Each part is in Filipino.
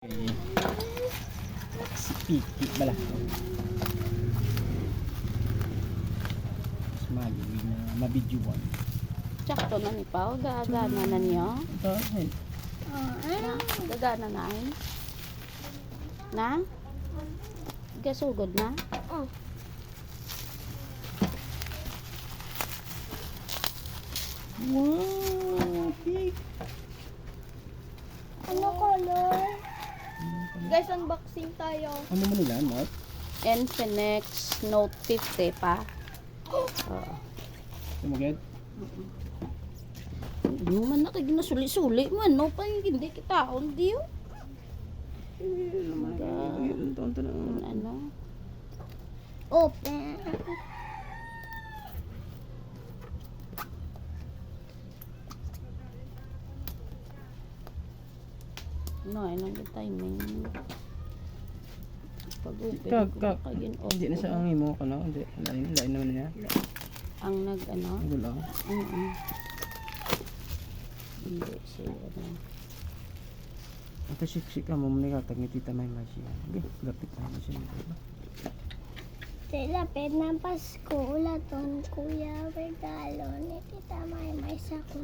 Okay. Si Piki bala. Smile na mabidyoan. Sakto na ni Pao, gagana na niyo. Dahil Na, gagana na ay. Na? Gasugod na? Oh. wow, Piki. Ano color? Guys, unboxing tayo. Ano mo nila, Mark? Infinix Note 50 pa. Oo. Tumagad? Hindi mo man nakiginasuli-suli man, no? Pa hindi kita, hindi yun. Ano? Open. No, anong timing? Pag-open Kag. ko kagin Hindi na sa angin mo ka na. Hindi. Lain naman niya. ang nag-ano? Ang gulang. Hindi siya ano. Ito siksik ka mo muna katag ni Tita May Masya. Okay, gapit na siya. Lapit ng Pasko, ulaton kuya, regalo ni Tita May sa ko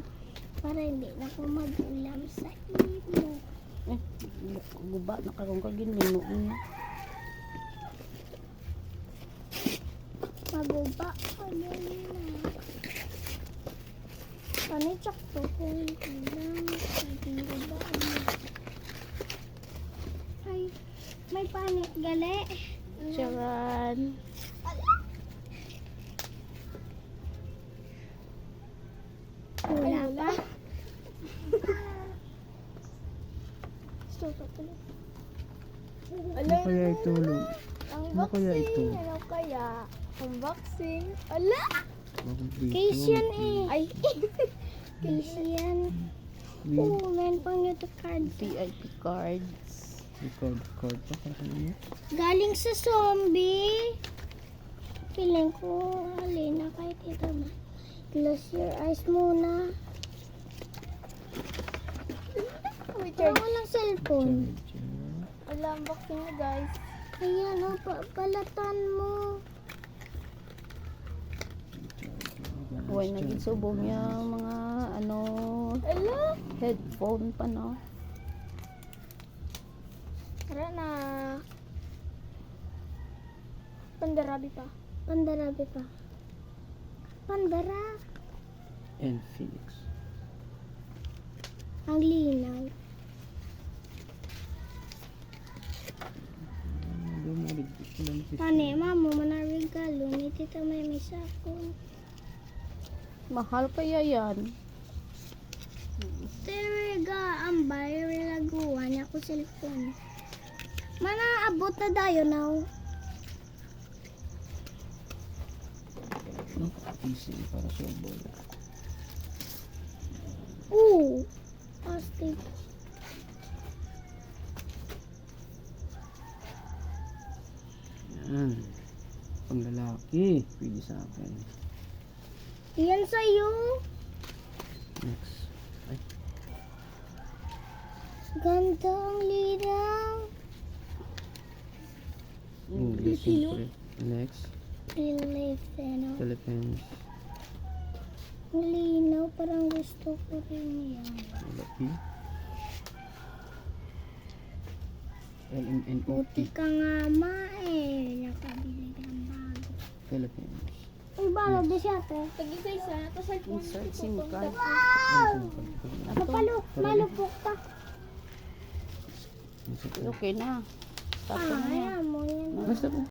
para hindi na ko mag-ulam sa imo. Guba na karong kagin minuin. Maguba ko na. Panitsak to kung ilang saging guba mo. Ay, may panik gali. Charan. Wala pa. Stop pa. Ano kaya itulog? Ano kaya ito? Ano kaya? Unboxing. Ala! Bagong prito. Case yan eh. Ay. Case yan. Oo, meron pang YouTube card. VIP cards. Record pa para niya. Galing sa zombie. Feeling ko, alina kahit ito na. Close your eyes muna. Wala lang cellphone. Wala unboxing na guys. Ayan o, balatan mo. Huwag naging subong niya mga ano, Ala! headphone pa no. Tara na. Pandarabi pa. Pandarabi pa. Pandara. And Phoenix. Ang linaw. Tani, mamo, manarigalo ni Tita May sa ako. Mahal kaya yan. Teriga ang bayar laguan niya ko cellphone. Manaabot na dayo now. PC para sa ball. Astig. Yan. Pang lalaki. Pwede sa akin. Yan sa'yo. Next. Ay. Ganda ang linaw. English. Siyempre. Next. Filipino. Philippines. Ang linaw, parang gusto ko rin yan. Lalaki. LMNOP. Buti ka nga ma eh. Nakabili ka ng bago. Philippines. Uy, balo di siya te. Tag-isa-isa. Ito cellphone. Insert SIM card. Malupok ka. Okay na. Tapos na yan. Ayaw mo yan. Basta po.